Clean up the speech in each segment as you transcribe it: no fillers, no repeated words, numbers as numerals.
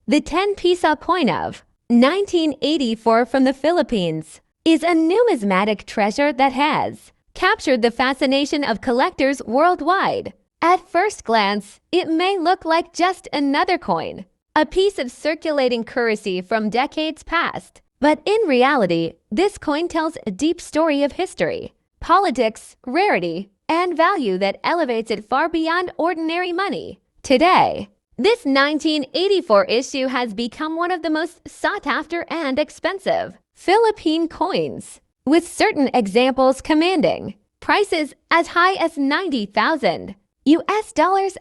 The 10 piso coin of 1984 from the Philippines is a numismatic treasure that has captured the fascination of collectors worldwide. At first glance, it may look like just another coin, a piece of circulating currency from decades past. But in reality, this coin tells a deep story of history, politics, rarity, and value that elevates it far beyond ordinary money. Today, this 1984 issue has become one of the most sought-after and expensive Philippine coins, with certain examples commanding prices as high as $90,000 US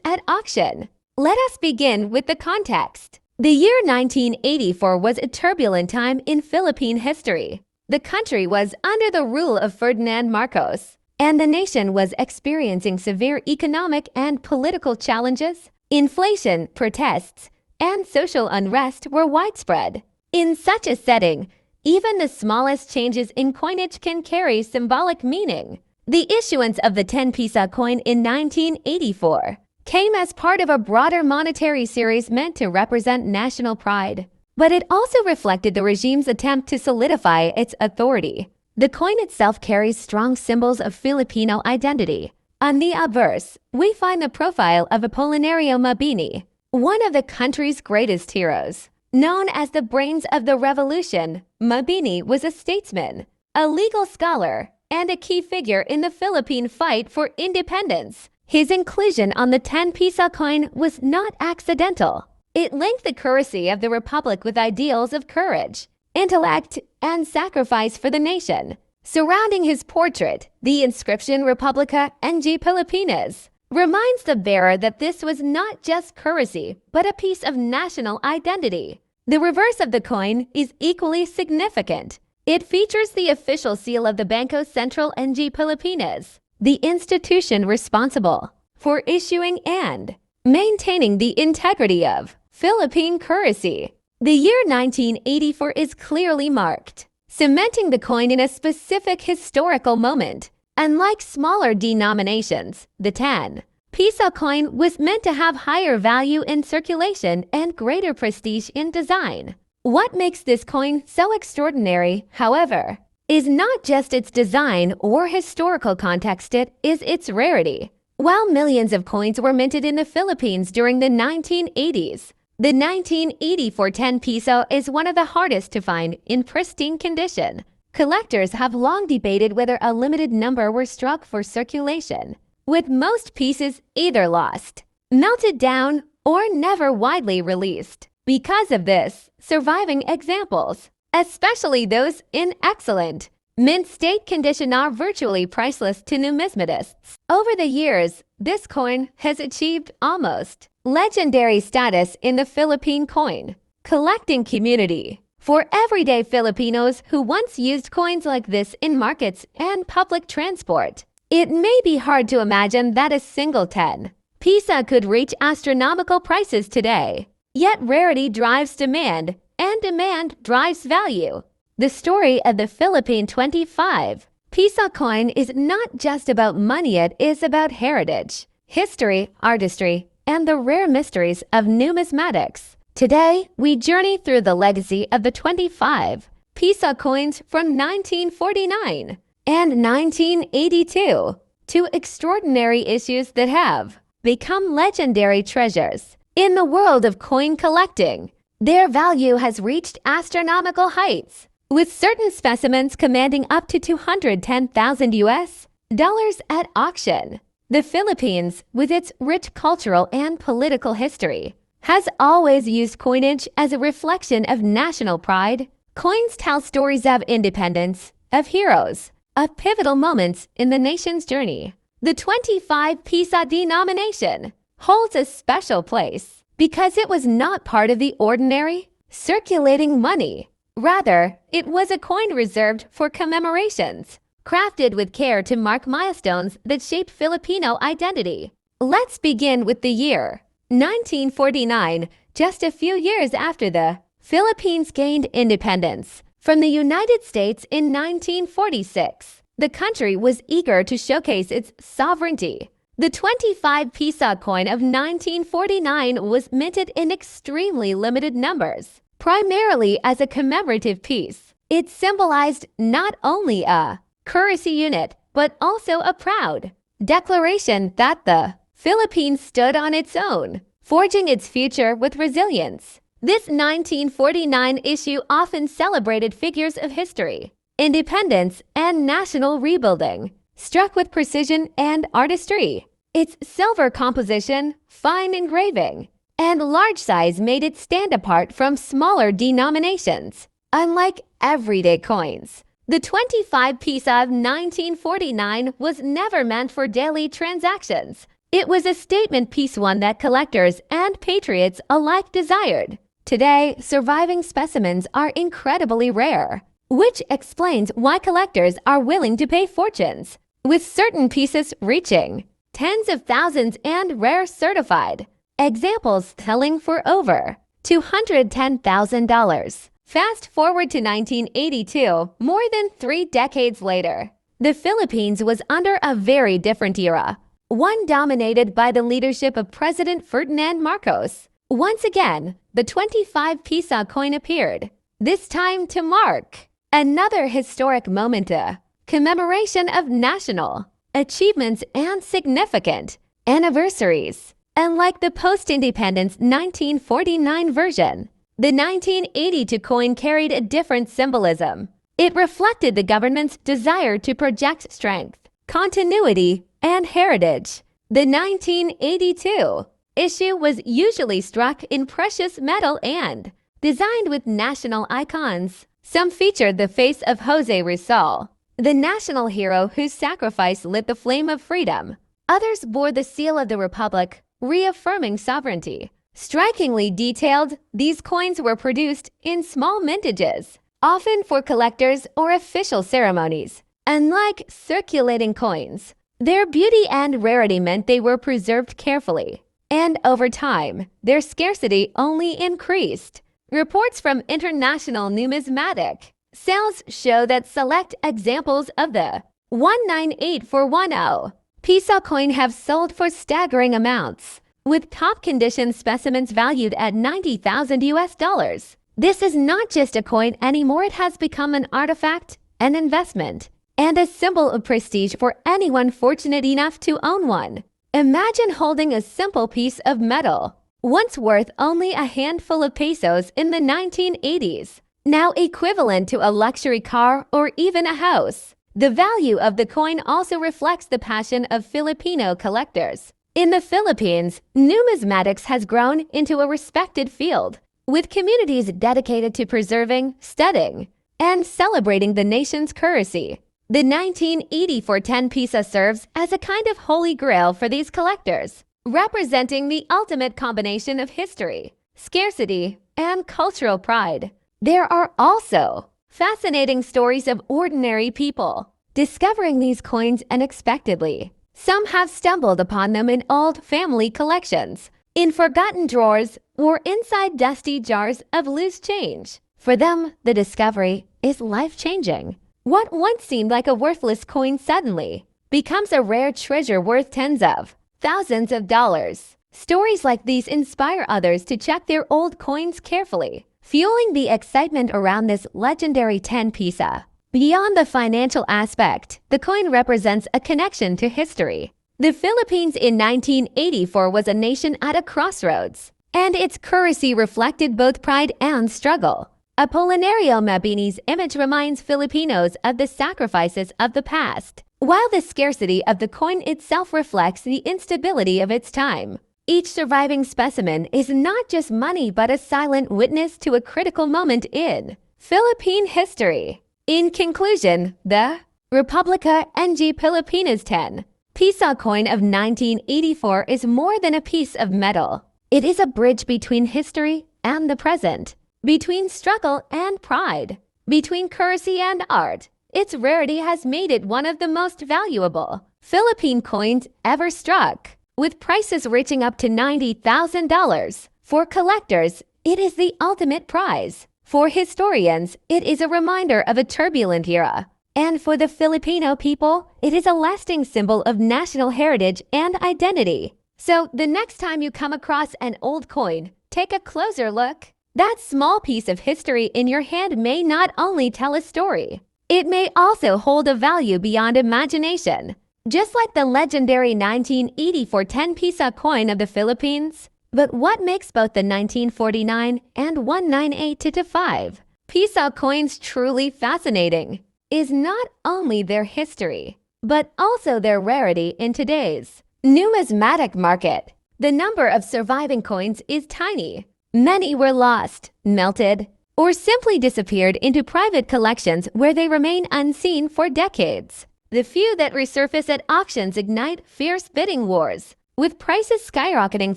at auction. Let us begin with the context. The year 1984 was a turbulent time in Philippine history. The country was under the rule of Ferdinand Marcos, and the nation was experiencing severe economic and political challenges. Inflation, protests, and social unrest were widespread. In such a setting, even the smallest changes in coinage can carry symbolic meaning. The issuance of the 10 piso coin in 1984 came as part of a broader monetary series meant to represent national pride, but it also reflected the regime's attempt to solidify its authority. The coin itself carries strong symbols of Filipino identity. On the obverse, we find the profile of Apolinario Mabini, one of the country's greatest heroes. Known as the brains of the revolution, Mabini was a statesman, a legal scholar, and a key figure in the Philippine fight for independence. His inclusion on the 10 piso coin was not accidental. It linked the currency of the republic with ideals of courage, intellect, and sacrifice for the nation. Surrounding his portrait, the inscription Republica NG Pilipinas reminds the bearer that this was not just currency, but a piece of national identity. The reverse of the coin is equally significant. It features the official seal of the Bangko Sentral NG Pilipinas, the institution responsible for issuing and maintaining the integrity of Philippine currency. The year 1984 is clearly marked, cementing the coin in a specific historical moment. Unlike smaller denominations, the 10 piso coin was meant to have higher value in circulation and greater prestige in design. What makes this coin so extraordinary, however, is not just its design or historical context, it is its rarity. While millions of coins were minted in the Philippines during the 1980s, the 1984 10 piso is one of the hardest to find in pristine condition. Collectors have long debated whether a limited number were struck for circulation, with most pieces either lost, melted down, or never widely released. Because of this, surviving examples, especially those in excellent mint state condition, are virtually priceless to numismatists. Over the years, this coin has achieved almost legendary status in the Philippine coin collecting community. For everyday Filipinos who once used coins like this in markets and public transport, it may be hard to imagine that a single 10 piso could reach astronomical prices today. Yet rarity drives demand, and demand drives value. The story of the Philippine 25 piso coin is not just about money, it is about heritage, history, artistry, and the rare mysteries of numismatics. Today, we journey through the legacy of the 25 piso coins from 1949 and 1982 to extraordinary issues that have become legendary treasures. In the world of coin collecting, their value has reached astronomical heights, with certain specimens commanding up to $210,000 US at auction. The Philippines, with its rich cultural and political history, has always used coinage as a reflection of national pride. Coins tell stories of independence, of heroes, of pivotal moments in the nation's journey. The 25 piso denomination holds a special place because it was not part of the ordinary circulating money. Rather, it was a coin reserved for commemorations, crafted with care to mark milestones that shaped Filipino identity. Let's begin with the year 1949, just a few years after the Philippines gained independence from the United States in 1946. The country was eager to showcase its sovereignty, The 25 piso coin of 1949 was minted in extremely limited numbers, primarily as a commemorative piece. It symbolized not only a currency unit, but also a proud declaration that the Philippines stood on its own, forging its future with resilience. This 1949 issue often celebrated figures of history, independence, and national rebuilding, struck with precision and artistry. Its silver composition, fine engraving, and large size made it stand apart from smaller denominations. Unlike everyday coins, the 25 piso of 1949 was never meant for daily transactions. It was a statement piece, one that collectors and patriots alike desired. Today, surviving specimens are incredibly rare, which explains why collectors are willing to pay fortunes, with certain pieces reaching tens of thousands and rare certified examples selling for over $210,000. Fast forward to 1982, more than 3 decades later. The Philippines was under a very different era, one dominated by the leadership of President Ferdinand Marcos. Once again, the 25 piso coin appeared, this time to mark another historic moment, a commemoration of national achievements and significant anniversaries. Unlike the post-independence 1949 version, the 1982 coin carried a different symbolism. It reflected the government's desire to project strength, continuity, and heritage. The 1982 issue was usually struck in precious metal and designed with national icons. Some featured the face of Jose Rizal, the national hero whose sacrifice lit the flame of freedom. Others bore the seal of the Republic, reaffirming sovereignty. Strikingly detailed, these coins were produced in small mintages, often for collectors or official ceremonies. Unlike circulating coins, their beauty and rarity meant they were preserved carefully, and over time, their scarcity only increased. Reports from international numismatic sales show that select examples of the 198410 piso coin have sold for staggering amounts, with top condition specimens valued at $90,000. This is not just a coin anymore, it has become an artifact, an investment, and a symbol of prestige for anyone fortunate enough to own one. Imagine holding a simple piece of metal, once worth only a handful of pesos in the 1980s, now equivalent to a luxury car or even a house. The value of the coin also reflects the passion of Filipino collectors. In the Philippines, numismatics has grown into a respected field, with communities dedicated to preserving, studying, and celebrating the nation's currency. The 1984 10 piso serves as a kind of holy grail for these collectors, representing the ultimate combination of history, scarcity, and cultural pride. There are also fascinating stories of ordinary people discovering these coins unexpectedly. Some have stumbled upon them in old family collections, in forgotten drawers, or inside dusty jars of loose change. For them, the discovery is life-changing. What once seemed like a worthless coin suddenly becomes a rare treasure worth tens of thousands of dollars. Stories like these inspire others to check their old coins carefully, fueling the excitement around this legendary 10 piso. Beyond the financial aspect, the coin represents a connection to history. The Philippines in 1984 was a nation at a crossroads, and its currency reflected both pride and struggle. Apolinario Mabini's image reminds Filipinos of the sacrifices of the past, while the scarcity of the coin itself reflects the instability of its time. Each surviving specimen is not just money but a silent witness to a critical moment in Philippine history. In conclusion, the Republica ng Pilipinas 10 piso coin of 1984 is more than a piece of metal. It is a bridge between history and the present, between struggle and pride, between currency and art. Its rarity has made it one of the most valuable Philippine coins ever struck, with prices reaching up to $90,000. For collectors, it is the ultimate prize. For historians, it is a reminder of a turbulent era, And for the Filipino people, it is a lasting symbol of national heritage and identity. So the next time you come across an old coin, take a closer look. That small piece of history in your hand may not only tell a story, it may also hold a value beyond imagination. Just like the legendary 1984 10 piso coin of the Philippines. But what makes both the 1949 and 1982 piso coins truly fascinating is not only their history, but also their rarity in today's numismatic market. The number of surviving coins is tiny. Many were lost, melted, or simply disappeared into private collections where they remain unseen for decades. The few that resurface at auctions ignite fierce bidding wars, with prices skyrocketing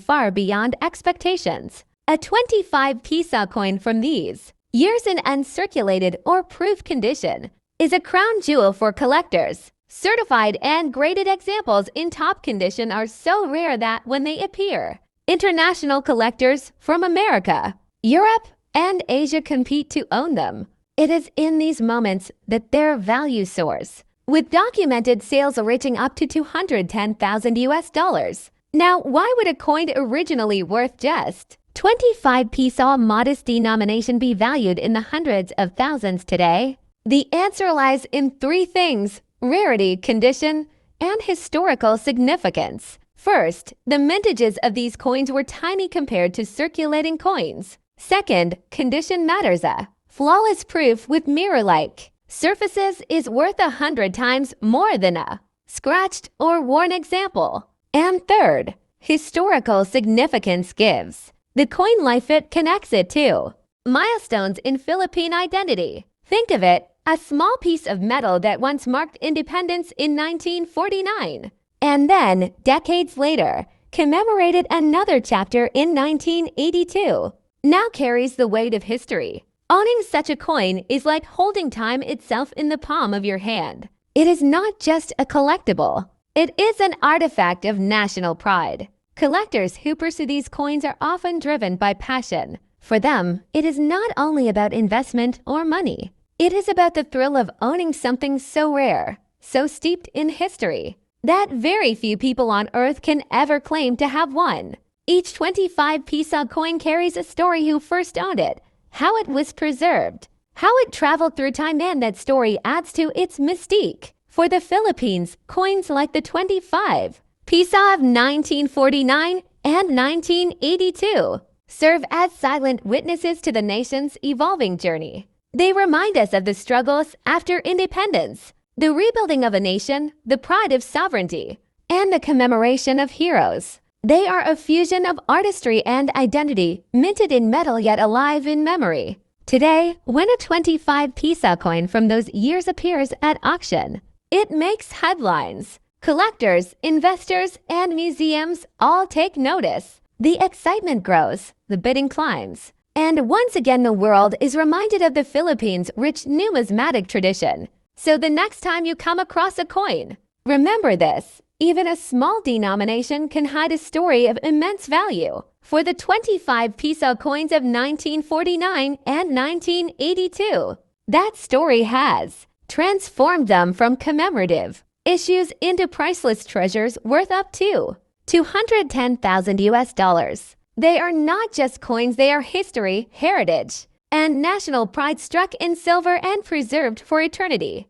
far beyond expectations. A 25 piso coin from these, years in uncirculated or proof condition, is a crown jewel for collectors. Certified and graded examples in top condition are so rare that when they appear, international collectors from America, Europe, and Asia compete to own them. It is in these moments that their value soars, with documented sales reaching up to $210,000. Now, why would a coin originally worth just 25 piso modest denomination be valued in the hundreds of thousands today? The answer lies in three things: rarity, condition, and historical significance. First, the mintages of these coins were tiny compared to circulating coins. Second, condition matters. A flawless proof with mirror-like surfaces is worth 100 times more than a scratched or worn example. And third, historical significance gives the coin life it connects it to. Milestones in Philippine identity. Think of it, a small piece of metal that once marked independence in 1949, and then, decades later, commemorated another chapter in 1982, now carries the weight of history. Owning such a coin is like holding time itself in the palm of your hand. It is not just a collectible. It is an artifact of national pride. Collectors who pursue these coins are often driven by passion. For them, it is not only about investment or money. It is about the thrill of owning something so rare, so steeped in history, that very few people on Earth can ever claim to have one. Each 25 piso coin carries a story: who first owned it, how it was preserved, how it traveled through time, and that story adds to its mystique. For the Philippines, coins like the 25 piso of 1949 and 1982 serve as silent witnesses to the nation's evolving journey. They remind us of the struggles after independence, the rebuilding of a nation, the pride of sovereignty, and the commemoration of heroes. They are a fusion of artistry and identity, minted in metal yet alive in memory. Today, when a 25 piso coin from those years appears at auction, it makes headlines. Collectors, investors, and museums all take notice. The excitement grows, the bidding climbs. And once again, the world is reminded of the Philippines' rich numismatic tradition. So the next time you come across a coin, remember this: even a small denomination can hide a story of immense value. For the 25 piso coins of 1949 and 1982, that story has transformed them from commemorative issues into priceless treasures worth up to $210,000. They are not just coins, they are history, heritage, and national pride struck in silver and preserved for eternity.